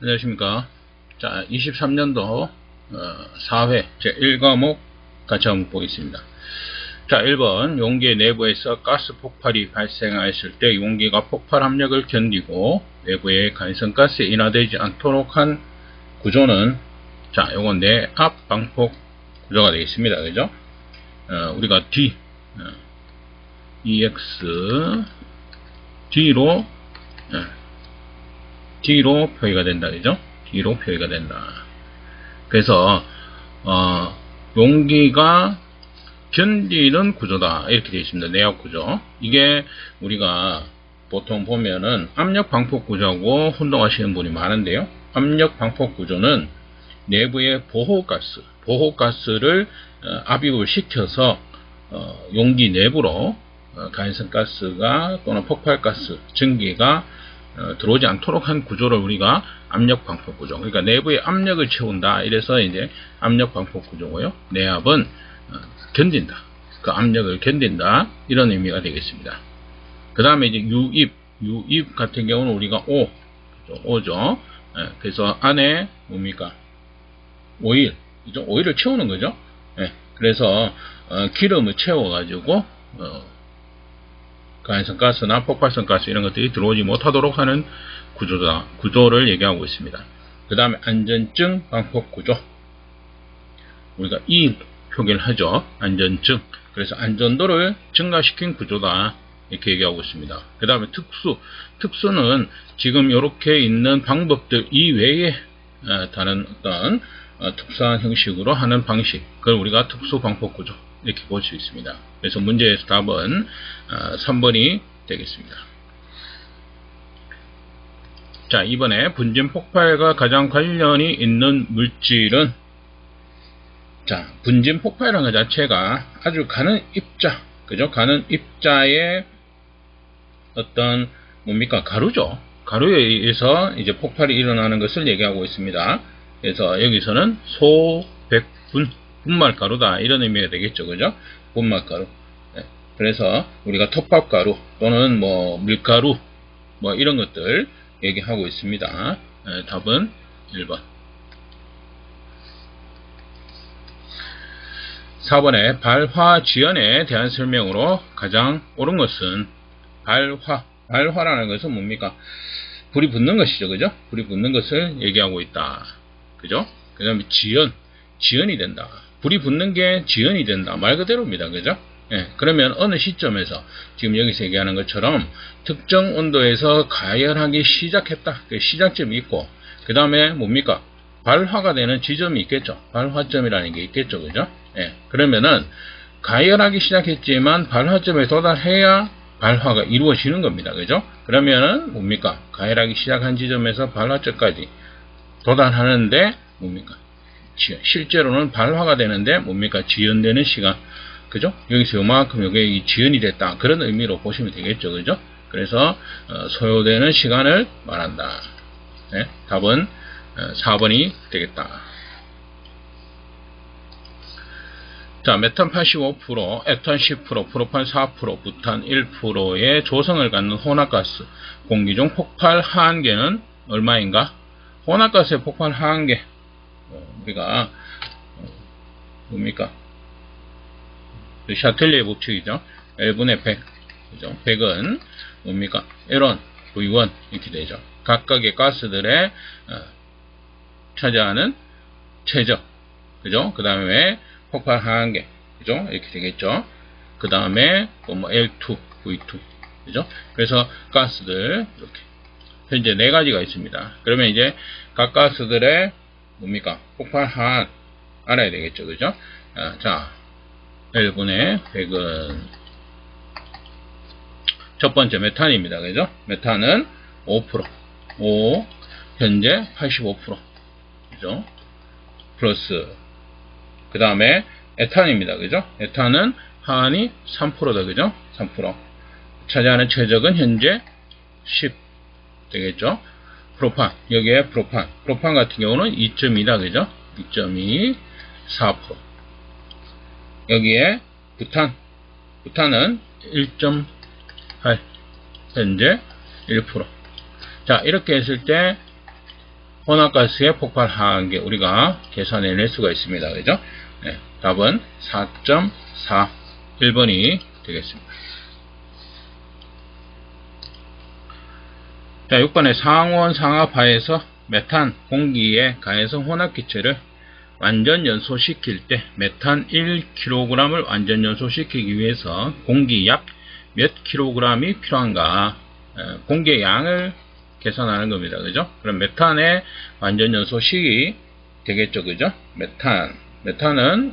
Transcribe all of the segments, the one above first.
안녕하십니까. 자, 23년도 4회 제1과목 같이 한번 보겠습니다. 자, 1번 용기 내부에서 가스 폭발이 발생하였을 때 용기가 폭발 압력을 견디고 외부의 가연성가스에 인하되지 않도록 한 구조는, 자, 요건 내압 방폭 구조가 되겠습니다. 그죠? 우리가 D, EX, D로 표기가 된다. 그죠? D로 표기가 된다. 그래서, 용기가 견디는 구조다. 이렇게 되어 있습니다. 내압 구조. 이게 우리가 보통 보면은 압력 방폭 구조하고 혼동하시는 분이 많은데요. 압력 방폭 구조는 내부의 보호가스를 압입을 시켜서 용기 내부로 가연성 가스가 또는 폭발가스, 전기가 들어오지 않도록 한 구조를 우리가 압력 방폭 구조. 그러니까 내부의 압력을 채운다. 이래서 이제 압력 방폭 구조고요. 내압은 견딘다. 그 압력을 견딘다. 이런 의미가 되겠습니다. 그 다음에 이제 유입 같은 경우는 우리가 O죠. 그래서 안에 뭡니까? 오일을 채우는 거죠. 그래서 기름을 채워가지고 가연성 가스나 폭발성 가스 이런 것들이 들어오지 못하도록 하는 구조를 얘기하고 있습니다. 그 다음에 안전증 방폭 구조. 우리가 이 표기를 하죠. 안전증. 그래서 안전도를 증가시킨 구조다. 이렇게 얘기하고 있습니다. 그 다음에 특수는 지금 이렇게 있는 방법들 이외에 다른 어떤 특수한 형식으로 하는 방식. 그걸 우리가 특수 방폭 구조. 이렇게 볼 수 있습니다. 그래서 문제에서 답은 3번이 되겠습니다. 자, 이번에 분진 폭발과 가장 관련이 있는 물질은, 자, 분진 폭발이라는 것 자체가 아주 가는 입자, 그죠? 가는 입자의 어떤 뭡니까? 가루죠. 가루에 의해서 이제 폭발이 일어나는 것을 얘기하고 있습니다. 그래서 여기서는 분말가루다. 이런 의미가 되겠죠. 그죠? 분말가루. 그래서 우리가 톱밥가루 또는 뭐 밀가루 뭐 이런 것들 얘기하고 있습니다. 답은 1번. 4번에 발화지연에 대한 설명으로 가장 옳은 것은 발화라는 것은 뭡니까? 불이 붙는 것이죠. 그죠? 불이 붙는 것을 얘기하고 있다. 그죠? 그 다음에 지연이 된다. 불이 붙는 게 지연이 된다. 말 그대로입니다. 그죠? 그러면 어느 시점에서 지금 여기서 얘기하는 것처럼 특정 온도에서 가열하기 시작했다. 그 시작점이 있고, 그 다음에 뭡니까? 발화가 되는 지점이 있겠죠. 발화점이라는 게 있겠죠. 그죠? 그러면은 가열하기 시작했지만 발화점에 도달해야 발화가 이루어지는 겁니다. 그죠? 그러면은 뭡니까? 가열하기 시작한 지점에서 발화점까지 도달하는데 뭡니까? 실제로는 발화가 되는데 뭡니까? 지연되는 시간. 그죠? 여기서 요만큼 요게 지연이 됐다. 그런 의미로 보시면 되겠죠. 그죠? 그래서 소요되는 시간을 말한다. 답은 4번이 되겠다. 자, 메탄 85%, 에탄 10%, 프로판 4%, 부탄 1%의 조성을 갖는 혼합가스 공기 중 폭발 하한계는 얼마인가? 혼합가스의 폭발 하한계, 우리가 뭡니까? 샤틀리의 법칙이죠. L분의 100, 그죠? 100은 뭡니까? L1, V1 이렇게 되죠. 각각의 가스들의 차지하는 최저, 그죠? 그 다음에 폭발 하한계, 그죠? 이렇게 되겠죠. 그 다음에 뭐 L2, V2, 그죠? 그래서 가스들 이렇게 현재 4가지가 있습니다. 그러면 이제 각 가스들의 뭡니까? 폭발 하한 알아야 되겠죠. 그죠? 자, L분의 100은 첫 번째 메탄입니다. 그죠? 메탄은 5%, 현재 85%, 그죠? 플러스 그 다음에 에탄입니다. 그죠? 에탄은 하한이 3%다. 그죠? 3%. 차지하는 최적은 현재 10 되겠죠? 프로판, 여기에 프로판 같은 경우는 2.2다. 그죠? 2.2, 4%. 여기에 부탄은 1.8, 현재 1%. 자, 이렇게 했을 때 혼합가스의 폭발 하한계 우리가 계산해낼 수가 있습니다. 그죠? 네, 답은 4.4 1번이 되겠습니다. 자, 6번에 상온 상압하에서 메탄 공기의 가해성 혼합기체를 완전 연소시킬 때 메탄 1kg을 완전 연소시키기 위해서 공기 약 몇 kg이 필요한가? 공기의 양을 계산하는 겁니다. 그죠? 그럼 메탄의 완전 연소식이 되겠죠. 그죠? 메탄은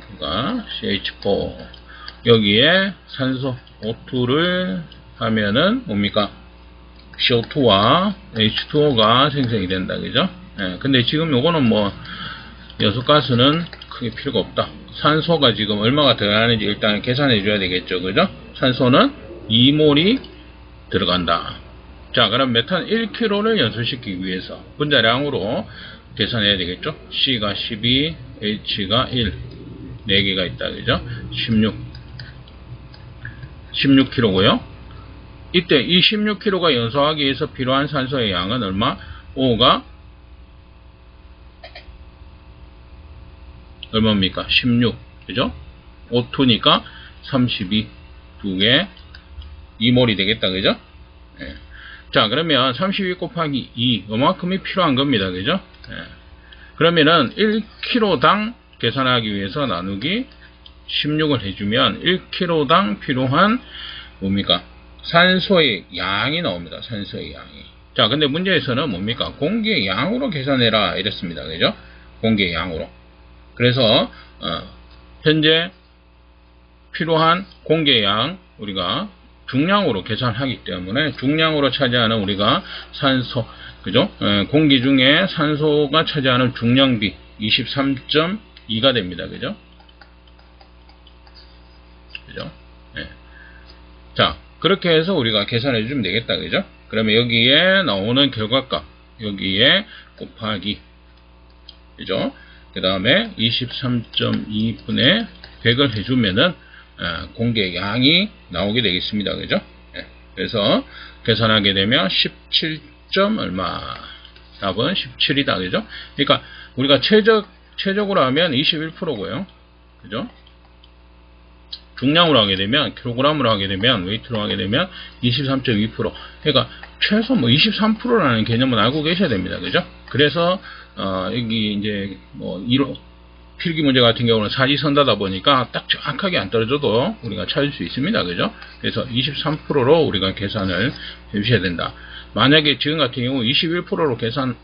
CH4 여기에 산소 O2를 하면은 뭡니까? CO2와 H2O가 생성이 된다. 그죠? 근데 지금 요거는 뭐 연소가스는 크게 필요가 없다. 산소가 지금 얼마가 들어가는지 일단 계산해 줘야 되겠죠. 그죠? 산소는 2몰이 들어간다. 자, 그럼 메탄 1kg를 연소시키기 위해서 분자량으로 계산해야 되겠죠. C가 12, H가 1 4개가 있다. 그죠? 16kg고요. 이때 이 16kg가 연소하기 위해서 필요한 산소의 양은 얼마? O가 얼마입니까? 16. 그죠? O2니까 32. 2개 2몰이 되겠다. 그죠? 예. 자, 그러면 32 곱하기 2 이만큼이 필요한 겁니다. 그죠? 예. 그러면은 1kg당 계산하기 위해서 나누기 16을 해주면 1kg당 필요한 뭡니까? 산소의 양이 나옵니다. 산소의 양이. 자, 근데 문제에서는 뭡니까? 공기의 양으로 계산해라 이랬습니다. 그죠? 공기의 양으로. 그래서 현재 필요한 공기의 양 우리가 중량으로 계산하기 때문에 중량으로 차지하는 우리가 산소, 그죠? 공기 중에 산소가 차지하는 중량비 23.2가 됩니다. 그죠? 그죠? 네. 자, 그렇게 해서 우리가 계산해 주면 되겠다. 그죠? 그러면 여기에 나오는 결과값 여기에 곱하기, 그죠? 그 다음에 23.2분의 100을 해주면은 공기의 양이 나오게 되겠습니다. 그죠? 네. 그래서 계산하게 되면 17. 얼마? 답은 17이다. 그죠? 그러니까 우리가 최적으로 하면 21%고요. 그죠? 중량으로 하게 되면, 킬로그램으로 하게 되면, 웨이트로 하게 되면 23.2%. 그러니까 최소 뭐 23%라는 개념은 알고 계셔야 됩니다. 그죠? 그래서 여기 이제 뭐 필기 문제 같은 경우는 사지선다다 보니까 딱 정확하게 안 떨어져도 우리가 찾을 수 있습니다. 그죠? 그래서 23%로 우리가 계산을 해 주셔야 된다. 만약에 지금 같은 경우 21%로 계산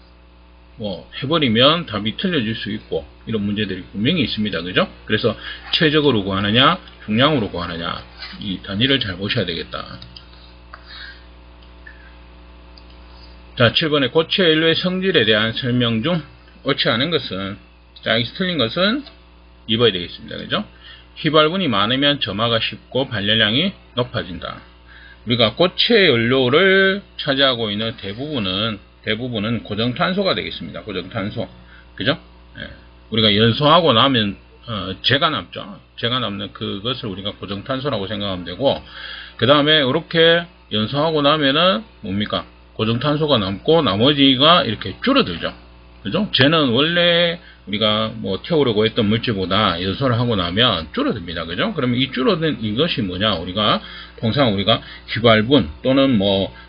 해버리면 답이 틀려질 수 있고 이런 문제들이 분명히 있습니다. 그죠? 그래서 최적으로 구하느냐 중량으로 구하느냐 이 단위를 잘 보셔야 되겠다. 자, 7번에 고체 연료의 성질에 대한 설명 중 옳지 않은 것은, 자, 여기서 틀린 것은 2번이 되겠습니다. 그죠? 휘발분이 많으면 점화가 쉽고 발열량이 높아진다. 우리가 고체 연료를 차지하고 있는 대부분은 고정탄소가 되겠습니다. 고정탄소. 그죠? 예. 우리가 연소하고 나면 재가 남죠. 재가 남는 그것을 우리가 고정탄소라고 생각하면 되고, 그 다음에 이렇게 연소하고 나면은 뭡니까? 고정탄소가 남고 나머지가 이렇게 줄어들죠. 그죠? 쟤는 원래 우리가 태우려고 했던 물질보다 연소를 하고 나면 줄어듭니다. 그죠? 그러면 이 줄어든 이것이 뭐냐? 통상 우리가 휘발분 또는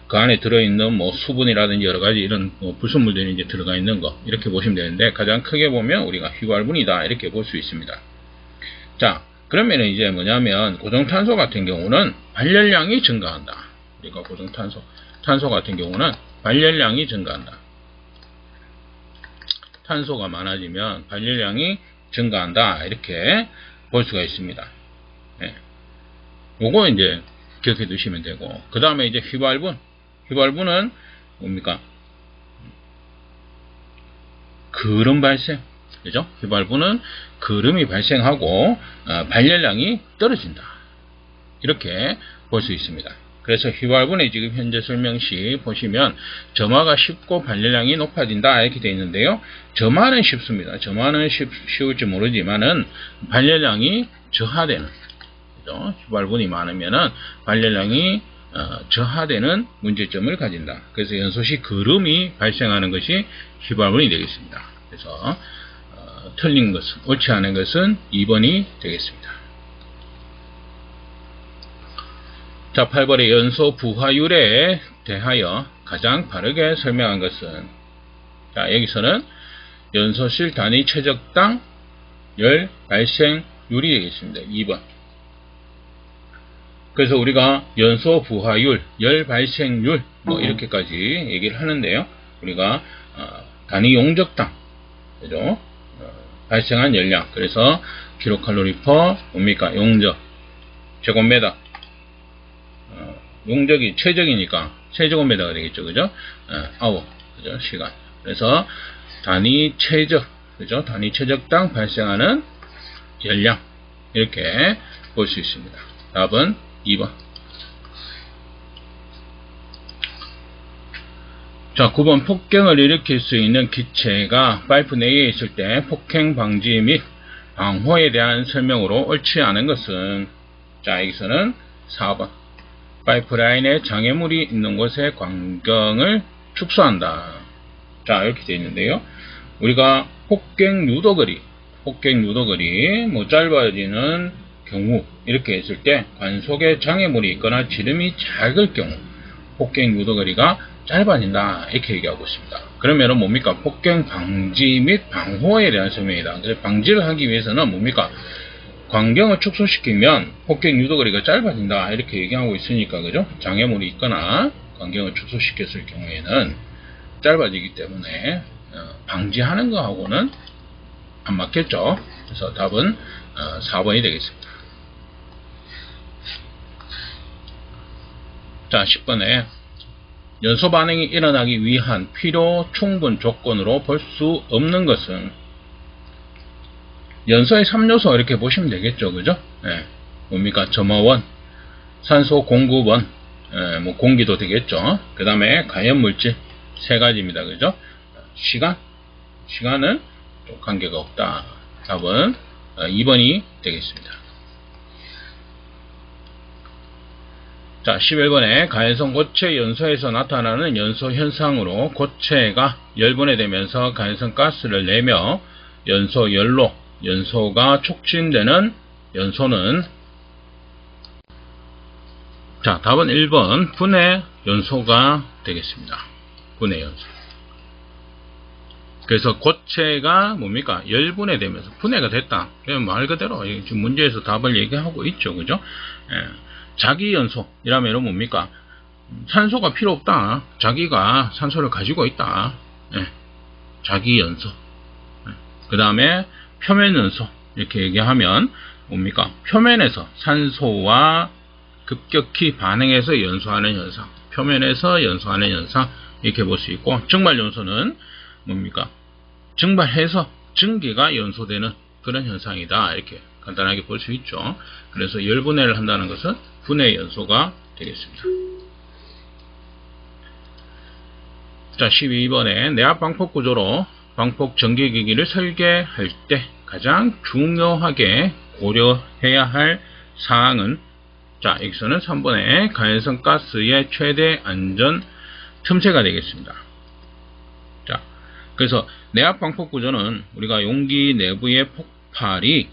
그 안에 들어있는 수분이라든지 여러 가지 이런 불순물들이 이제 들어가 있는 거 이렇게 보시면 되는데, 가장 크게 보면 우리가 휘발분이다 이렇게 볼 수 있습니다. 자, 그러면 이제 뭐냐면 고정탄소 같은 경우는 발열량이 증가한다. 우리가 탄소 같은 경우는 발열량이 증가한다. 탄소가 많아지면 발열량이 증가한다. 이렇게 볼 수가 있습니다. 네. 요거 이제 기억해 두시면 되고, 그 다음에 이제 휘발분은 뭡니까? 그름 발생. 그죠? 휘발분은 그름이 발생하고 발열량이 떨어진다. 이렇게 볼 수 있습니다. 그래서 휘발분의 지금 현재 설명시 보시면 점화가 쉽고 발열량이 높아진다 이렇게 되어 있는데요. 점화는 쉽습니다. 점화는 쉬울지 모르지만은 발열량이 저하되는, 그죠? 휘발분이 많으면은 발열량이 저하되는 문제점을 가진다. 그래서 연소 시 그름이 발생하는 것이 휘발분이 되겠습니다. 그래서 틀린 것은, 옳지 않은 것은 2번이 되겠습니다. 자, 8번의 연소 부하율에 대하여 가장 바르게 설명한 것은, 자, 여기서는 연소실 단위 최적당 열 발생률이 되겠습니다. 2번. 그래서 우리가 연소 부하율, 열 발생률 뭐 이렇게까지 얘기를 하는데요. 우리가 단위 용적당, 그죠? 발생한 열량. 그래서 킬로칼로리 퍼 뭡니까? 용적 제곱미터. 용적이 최적이니까 세제곱미터가 되겠죠, 그죠? 아워, 그죠? 시간. 그래서 단위 최적, 그죠? 단위 최적당 발생하는 열량, 이렇게 볼 수 있습니다. 답은 2번. 자, 9번 폭경을 일으킬 수 있는 기체가 파이프 내에 있을 때 폭행 방지 및 방호에 대한 설명으로 옳지 않은 것은, 자, 여기서는 4번. 파이프라인에 장애물이 있는 곳의 광경을 축소한다. 자, 이렇게 되어 있는데요. 우리가 폭경 유도거리 뭐 짧아지는 경우, 이렇게 했을 때 관속에 장애물이 있거나 지름이 작을 경우 폭경 유도거리가 짧아진다, 이렇게 얘기하고 있습니다. 그러면은 뭡니까? 폭경 방지 및 방호에 대한 설명이다. 그래서 방지를 하기 위해서는 뭡니까? 광경을 축소시키면 폭경 유도거리가 짧아진다, 이렇게 얘기하고 있으니까, 그죠? 장애물이 있거나 광경을 축소시켰을 경우에는 짧아지기 때문에 방지하는 거하고는 안 맞겠죠. 그래서 답은 4번이 되겠습니다. 자, 10번에 연소 반응이 일어나기 위한 필요 충분 조건으로 볼 수 없는 것은, 연소의 3요소 이렇게 보시면 되겠죠, 그죠? 뭡니까? 점화원, 산소 공급원, 뭐 공기도 되겠죠. 그 다음에 가연물질, 세 가지입니다, 그죠? 시간은 좀 관계가 없다. 답은 2번이 되겠습니다. 자, 11번에 가연성 고체 연소에서 나타나는 연소 현상으로 고체가 열분해되면서 가연성 가스를 내며 연소열로, 연소가 촉진되는 연소는, 자, 답은 1번 분해 연소가 되겠습니다. 분해 연소. 그래서 고체가 뭡니까? 열분해되면서 분해가 됐다. 말 그대로 지금 문제에서 답을 얘기하고 있죠, 그죠? 자기 연소이라면 뭡니까? 산소가 필요 없다. 자기가 산소를 가지고 있다. 자기 연소. 그 다음에 표면 연소, 이렇게 얘기하면 뭡니까? 표면에서 산소와 급격히 반응해서 연소하는 현상, 표면에서 연소하는 현상, 이렇게 볼 수 있고, 증발 연소는 뭡니까? 증발해서 증기가 연소되는 그런 현상이다, 이렇게 간단하게 볼 수 있죠. 그래서 열분해를 한다는 것은 분해 연소가 되겠습니다. 자, 12번에 내압 방폭 구조로 방폭 전기기기를 설계할 때 가장 중요하게 고려해야 할 사항은, 자, 여기서는 3번에 가연성 가스의 최대 안전 틈새가 되겠습니다. 자, 그래서 내압 방폭 구조는 우리가 용기 내부의 폭발이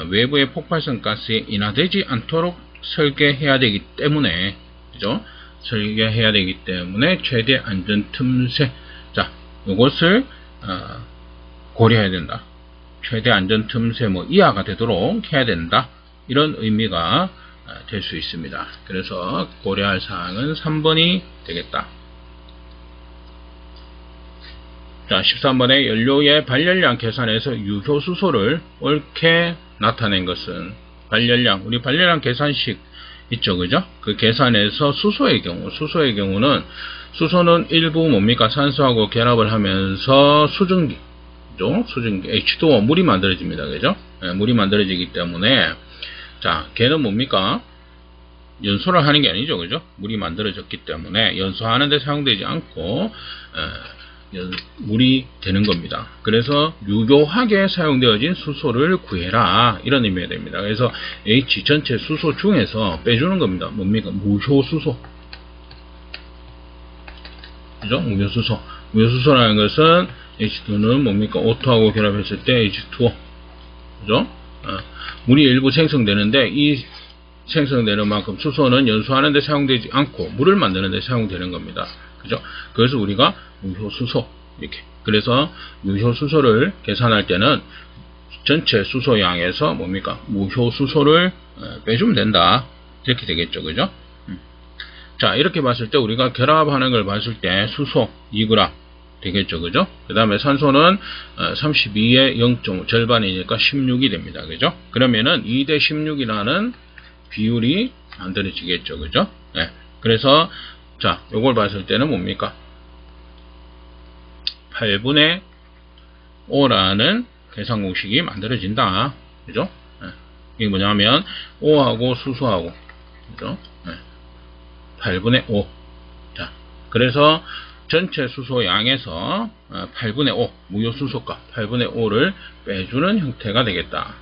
외부의 폭발성 가스에 인하되지 않도록 설계해야 되기 때문에, 그죠? 설계해야 되기 때문에 최대 안전 틈새, 자, 이것을 고려해야 된다. 최대 안전 틈새 뭐 이하가 되도록 해야 된다, 이런 의미가 될 수 있습니다. 그래서 고려할 사항은 3번이 되겠다. 자, 13번에 연료의 발열량 계산에서 유효수소를 옳게 나타낸 것은, 발열량, 우리 발열량 계산식 있죠, 그죠? 그 계산에서 수소의 경우는, 수소는 일부 뭡니까? 산소하고 결합을 하면서 수증기, 그죠? 수증기, H2O, 물이 만들어집니다, 그죠? 물이 만들어지기 때문에, 자, 걔는 뭡니까? 연소를 하는 게 아니죠, 그죠? 물이 만들어졌기 때문에 연소하는 데 사용되지 않고, 물이 되는 겁니다. 그래서 유효하게 사용되어진 수소를 구해라 이런 의미가 됩니다. 그래서 H 전체 수소 중에서 빼주는 겁니다. 뭡니까? 무효수소. 그죠? 무효수소. 무효수소라는 것은 H2는 뭡니까? O2하고 결합했을 때 H2O. 그죠? 물이 일부 생성되는데 이 생성되는 만큼 수소는 연소하는 데 사용되지 않고 물을 만드는 데 사용되는 겁니다. 그죠? 그래서 우리가 무효수소 이렇게. 그래서 무효수소를 계산할 때는 전체 수소양에서 뭡니까? 무효수소를 빼주면 된다. 이렇게 되겠죠. 그죠? 자, 이렇게 봤을 때 우리가 결합하는 걸 봤을 때 수소 2g 되겠죠. 그죠? 그 다음에 산소는 32의 0.5 절반이니까 16이 됩니다. 그죠? 그러면은 2대 16이라는 비율이 만들어지겠죠. 그죠? 네. 그래서 자, 요걸 봤을 때는 뭡니까? 8분의 5라는 계산 공식이 만들어진다. 그죠? 네. 이게 뭐냐면 O하고 수소하고 그죠? 네. 8분의 5. 자, 그래서 전체 수소 양에서 8분의 5 무효수소값 8분의 5를 빼주는 형태가 되겠다.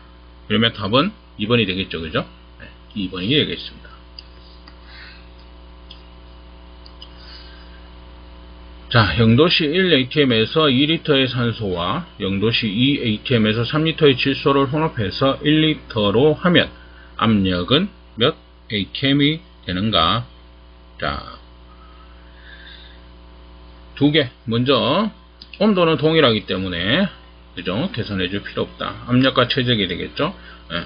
그러면 답은 2번이 되겠죠. 그죠? 2번이 되겠습니다. 자, 0도씨 1atm에서 2리터의 산소와 0도씨 2atm에서 3리터의 질소를 혼합해서 1리터로 하면 압력은 몇 atm이 되는가? 자, 두 개. 먼저 온도는 동일하기 때문에 그죠? 계산해 줄 필요 없다. 압력과 최적이 되겠죠? 네.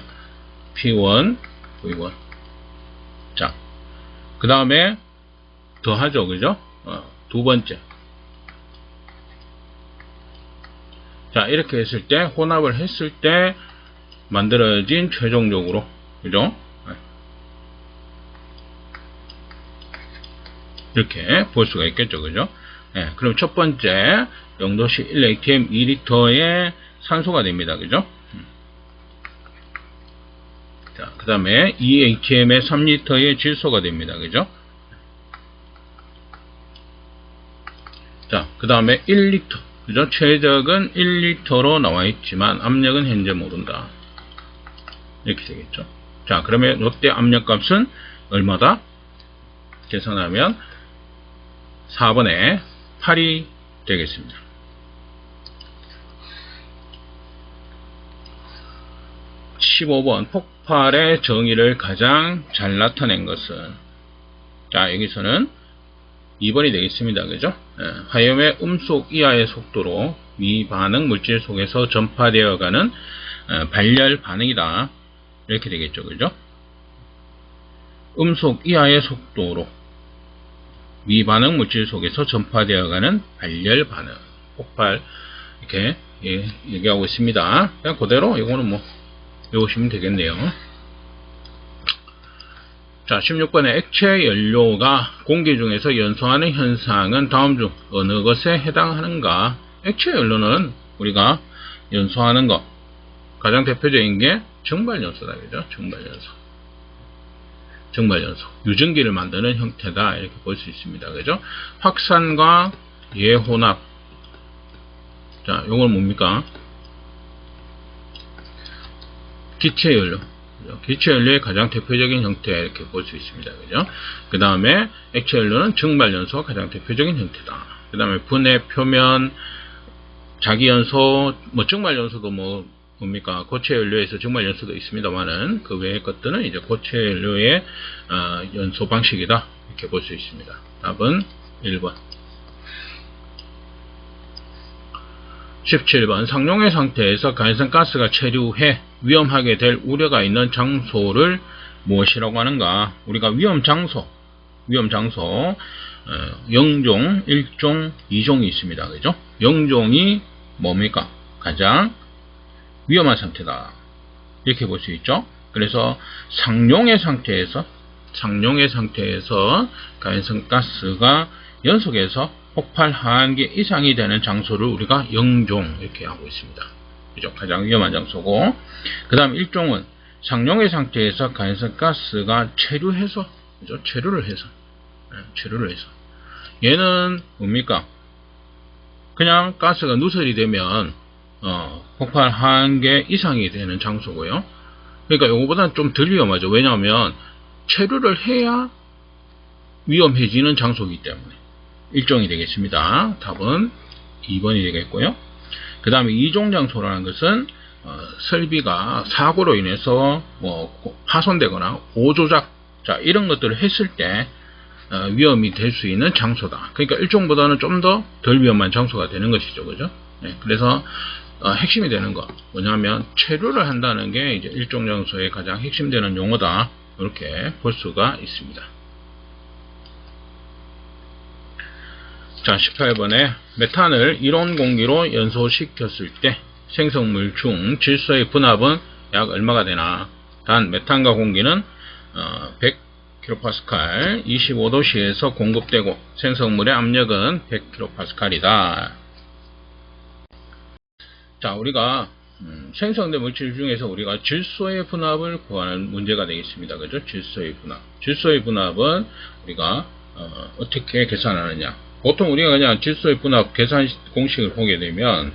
P1 V1. 자, 그 다음에 더하죠. 그죠? 두 번째. 자, 이렇게 했을 때, 혼합을 했을 때, 만들어진 최종적으로, 그죠? 이렇게 볼 수가 있겠죠. 그죠? 네, 그럼 첫 번째, 0도씨 1atm 2리터의 산소가 됩니다. 그죠? 자, 그 다음에 2atm의 3리터의 질소가 됩니다. 그죠? 자, 그 다음에 1리터. 그죠? 최적은 1리터로 나와 있지만 압력은 현재 모른다. 이렇게 되겠죠. 자, 그러면 이때 압력값은 얼마다? 계산하면 4번에 8이 되겠습니다. (15번) 폭발의 정의를 가장 잘 나타낸 것은, 자, 여기서는 2번이 되겠습니다. 그죠? 화염의 음속 이하의 속도로 미반응 물질 속에서 전파되어가는 발열 반응이다. 이렇게 되겠죠. 그죠? 음속 이하의 속도로 미반응 물질 속에서 전파되어가는 발열 반응, 폭발, 이렇게 얘기하고 있습니다. 그냥 그대로 이거는 뭐 외우시면 되겠네요. 자, 16번에 액체 연료가 공기 중에서 연소하는 현상은 다음 중 어느 것에 해당하는가? 액체 연료는 우리가 연소하는 것, 가장 대표적인 게 증발연소다. 그죠? 증발연소. 유증기를 만드는 형태다. 이렇게 볼 수 있습니다. 그죠? 확산과 예혼합. 자, 요건 뭡니까? 기체연료. 기체연료의 가장 대표적인 형태 이렇게 볼 수 있습니다. 그죠? 그 다음에 액체연료는 증발연소 가장 대표적인 형태다. 그 다음에 분해, 표면, 자기연소, 뭐 증발연소도 뭡니까? 고체연료에서 증발연소도 있습니다만은 그 외의 것들은 이제 고체연료의 연소 방식이다. 이렇게 볼 수 있습니다. 답은 1번. 17번 상용의 상태에서 가연성 가스가 체류해 위험하게 될 우려가 있는 장소를 무엇이라고 하는가? 우리가 위험 장소 0종, 1종, 2종이 있습니다. 그죠? 0종이 뭡니까? 가장 위험한 상태다. 이렇게 볼 수 있죠? 그래서 상용의 상태에서 가연성 가스가 연속해서 폭발 한계 이상이 되는 장소를 우리가 0종 이렇게 하고 있습니다. 그죠? 가장 위험한 장소고, 그 다음 1종은 상용의 상태에서 가연성 가스가 체류해서, 그죠? 체류를 해서 얘는 뭡니까? 그냥 가스가 누설이 되면 폭발 1개 이상이 되는 장소고요. 그러니까 이거보다는 좀 덜 위험하죠. 왜냐하면 체류를 해야 위험해지는 장소이기 때문에 1종이 되겠습니다. 답은 2번이 되겠고요. 그 다음에 2종 장소라는 것은 설비가 사고로 인해서 파손되거나 오조작 이런 것들을 했을 때 위험이 될 수 있는 장소다. 그러니까 1종보다는 좀 더 덜 위험한 장소가 되는 것이죠. 그죠? 네, 그래서 핵심이 되는 거 뭐냐면 체류를 한다는 게 이제 1종 장소의 가장 핵심되는 용어다. 이렇게 볼 수가 있습니다. 자, 18번에 메탄을 이온 공기로 연소시켰을 때 생성물 중 질소의 분압은 약 얼마가 되나? 단 메탄과 공기는 100kPa 25도씨에서 공급되고 생성물의 압력은 100kPa이다. 자, 우리가 생성된 물질 중에서 우리가 질소의 분압을 구하는 문제가 되겠습니다. 그죠? 질소의 분압. 질소의 분압은 우리가 어떻게 계산하느냐? 보통 우리가 그냥 질소의 분압 계산 공식을 보게 되면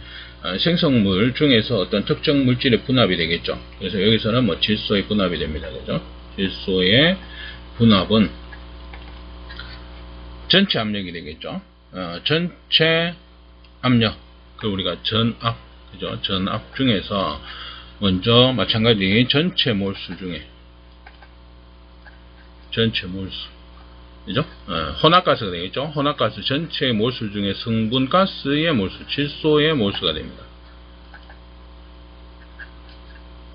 생성물 중에서 어떤 특정 물질의 분압이 되겠죠. 그래서 여기서는 뭐 질소의 분압이 됩니다. 그죠? 질소의 분압은 전체 압력이 되겠죠. 전체 압력, 그 우리가 전압, 그죠? 전압 중에서 먼저 마찬가지 전체 몰수 중에 전체 몰수, 그죠? 혼합가스가 되겠죠. 혼합가스 전체 몰수 중에 성분가스의 몰수, 질소의 몰수가 됩니다.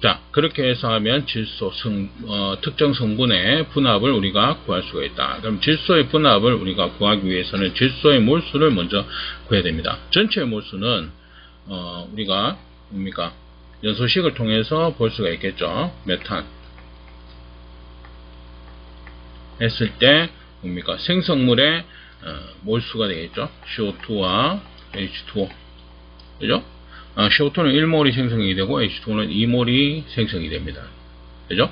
자, 그렇게 해서 하면 질소 특정 성분의 분압을 우리가 구할 수가 있다. 그럼 질소의 분압을 우리가 구하기 위해서는 질소의 몰수를 먼저 구해야 됩니다. 전체 몰수는 우리가 뭡니까? 연소식을 통해서 볼 수가 있겠죠. 메탄 했을 때 뭡니까? 생성물의 몰수가 되겠죠. CO2와 H2O, 그죠? CO2는 1몰이 생성이 되고 H2오는 2몰이 생성이 됩니다. 그죠?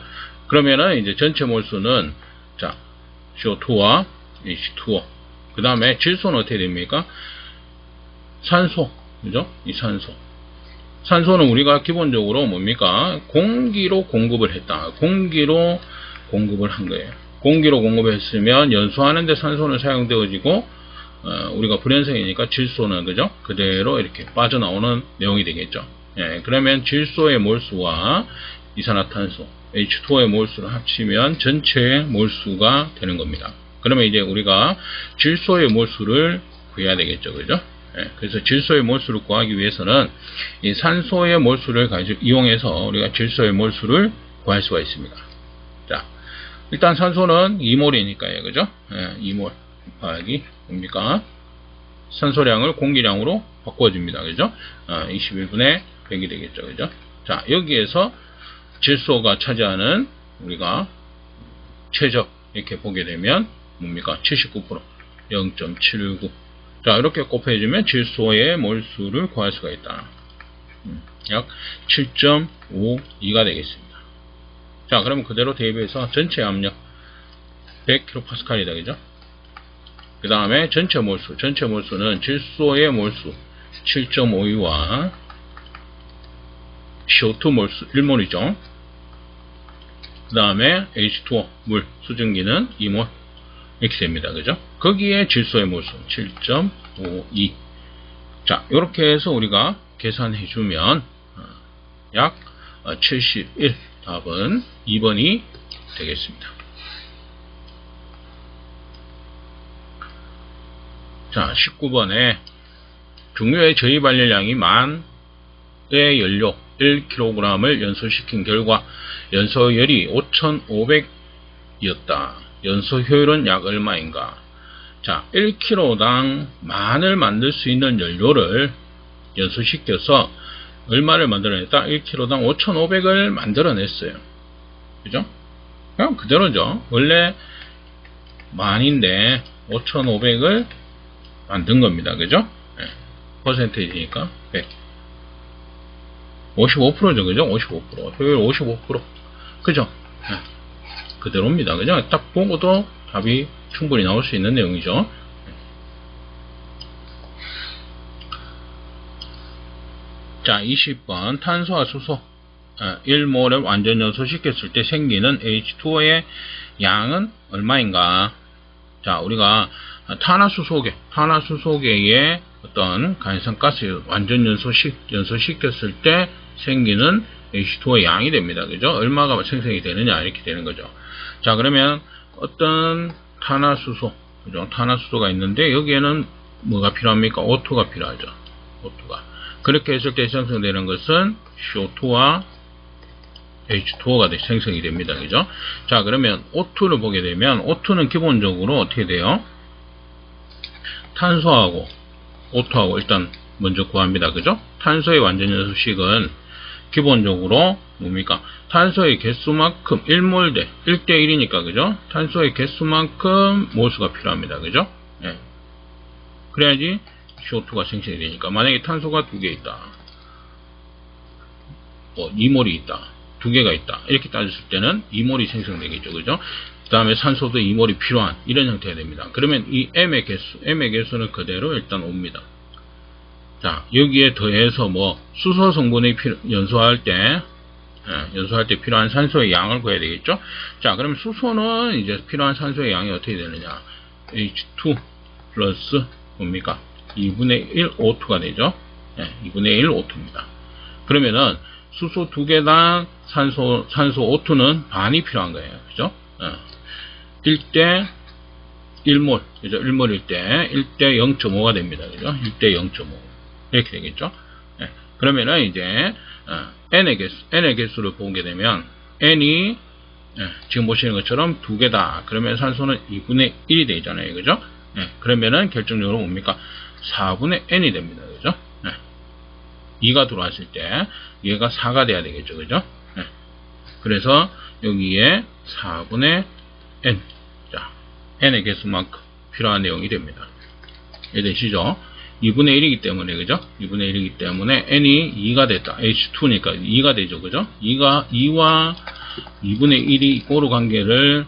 그러면은 이제 전체 몰수는 자, CO2와 H2O. 그 다음에 질소는 어떻게 됩니까? 산소. 그죠? 이 산소. 산소는 우리가 기본적으로 뭡니까? 공기로 공급을 했다. 공기로 공급을 한 거예요. 공기로 공급했으면 연소하는데 산소는 사용되어지고 우리가 불연성이니까 질소는 그죠? 그대로 이렇게 빠져나오는 내용이 되겠죠. 예, 그러면 질소의 몰수와 이산화탄소 H2O의 몰수를 합치면 전체의 몰수가 되는 겁니다. 그러면 이제 우리가 질소의 몰수를 구해야 되겠죠. 그죠? 예, 그래서 질소의 몰수를 구하기 위해서는 이 산소의 몰수를 이용해서 우리가 질소의 몰수를 구할 수가 있습니다. 자, 일단 산소는 2몰이니까요. 그죠? 예, 2몰 곱하기 뭡니까? 산소량을 공기량으로 바꿔줍니다. 그죠? 21분의 100이 되겠죠. 그죠? 자, 여기에서 질소가 차지하는 우리가 최적 이렇게 보게 되면 뭡니까? 79%, 0.79. 자, 이렇게 곱해주면 질소의 몰수를 구할 수가 있다. 약 7.52가 되겠습니다. 자, 그러면 그대로 대입해서 전체 압력 100kPa이다. 그죠? 그 다음에 전체 몰수. 전체 몰수는 질소의 몰수 7.52와 CO2 몰수 1몰이죠. 그 다음에 H2O 물, 수증기는 2몰. 이렇게 됩니다. 그죠? 거기에 질소의 몰수 7.52. 자, 이렇게 해서 우리가 계산해주면 약 71. 답은 2번이 되겠습니다. 자, 19번에 중류의 저입발열량이 만의 연료 1kg을 연소시킨 결과 연소열이 5,500이었다. 연소 효율은 약 얼마인가? 자, 1kg당 만을 만들 수 있는 연료를 연소시켜서 얼마를 만들어냈다? 1kg당 5,500을 만들어냈어요. 그죠? 그냥 그대로죠. 원래 만인데 5,500을 만든 겁니다. 그죠? 네. 퍼센테이지니까 100. 55%죠. 그죠? 55%. 효율 55%. 그죠? 네. 그대로입니다. 그죠? 딱 보고도 답이 충분히 나올 수 있는 내용이죠. 자, 20번 탄소와 수소 1몰을 완전 연소시켰을 때 생기는 H2O의 양은 얼마인가? 자, 우리가 탄화수소계의 어떤 가연성가스 완전 연소시켰을 때 생기는 H2O 양이 됩니다. 그죠? 얼마가 생성이 되느냐 이렇게 되는 거죠. 자, 그러면 어떤 탄화수소, 그죠? 탄화수소가 있는데 여기에는 뭐가 필요합니까? O2가 필요하죠. O2가. 그렇게 했을 때 생성되는 것은 CO2와 H2O가 생성이 됩니다. 그죠? 자, 그러면 O2를 보게 되면 O2는 기본적으로 어떻게 돼요? 탄소하고 O2하고 일단 먼저 구합니다. 그죠? 탄소의 완전 연소식은 기본적으로 뭡니까? 탄소의 개수만큼 1몰 대 1대1이니까 그죠? 탄소의 개수만큼 모수가 필요합니다. 그죠? 예. 그래야지 CO2가 생성이 되니까. 만약에 탄소가 2개 있다. 2몰이 있다. 2개가 있다. 이렇게 따졌을 때는 2몰이 생성되겠죠. 그죠? 그 다음에 산소도 2몰이 필요한 이런 형태가 됩니다. 그러면 이 M의 개수는 그대로 일단 옵니다. 자, 여기에 더해서 수소 성분이 연소할 때 필요한 산소의 양을 구해야 되겠죠? 자, 그러면 수소는 이제 필요한 산소의 양이 어떻게 되느냐? H2 플러스 뭡니까? 2분의 1 O2가 되죠? 2분의 1 O2입니다. 그러면은 수소 2개당 산소 O2는 반이 필요한 거예요. 그죠? 1대 1몰, 그죠? 1몰일 때 1대 0.5가 됩니다. 그죠? 1대 0.5. 이렇게 되겠죠? 그러면은 이제, N의 개수를 보게 되면, N이, 지금 보시는 것처럼 2개다. 그러면 산소는 2분의 1이 되잖아요. 그죠? 그러면은 결정적으로 뭡니까? 4분의 N이 됩니다. 그죠? 2가 들어왔을 때 얘가 4가 돼야 되겠죠. 그죠? 그래서 여기에 4분의 N. 자, N의 개수만큼 필요한 내용이 됩니다. 이해되시죠? 2분의 1이기 때문에, 그죠? 2분의 1이기 때문에 N이 2가 됐다. H2니까 2가 되죠. 그죠? 2와 2분의 1이 고루 관계를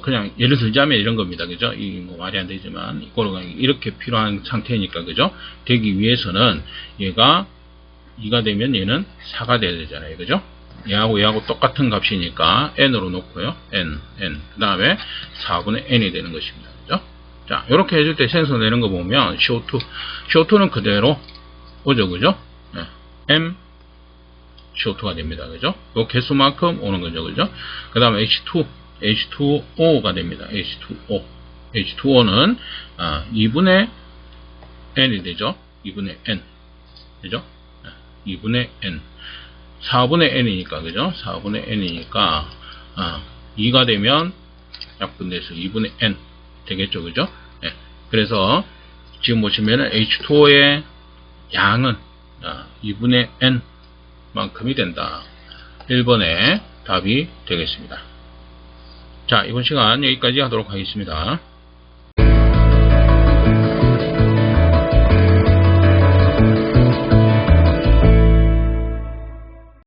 그냥 예를 들자면 이런 겁니다. 그죠? 말이 안 되지만 고루 관계 이렇게 필요한 상태니까, 그죠? 되기 위해서는 얘가 2가 되면 얘는 4가 돼야 되잖아요. 그죠? 얘하고 똑같은 값이니까 n으로 놓고요. n. 그 다음에 4분의 n이 되는 것입니다. 그죠? 자, 이렇게 해줄 때 생성되는 거 보면 CO2는 그대로 오죠. 그죠? m CO2가 됩니다. 그죠? 요 개수만큼 오는 거죠. 그죠? 그 다음에 H2O가 됩니다. H2O는 2분의 n이 되죠. 2분의 n. 그죠? 2분의 n. 4분의 n이니까, 그죠? 4분의 n이니까, 2가 되면 약분돼서 2분의 n 되겠죠. 그죠? 그래서 지금 보시면은 H2O의 양은 2분의 n 만큼이 된다. 1번의 답이 되겠습니다. 자, 이번 시간 여기까지 하도록 하겠습니다.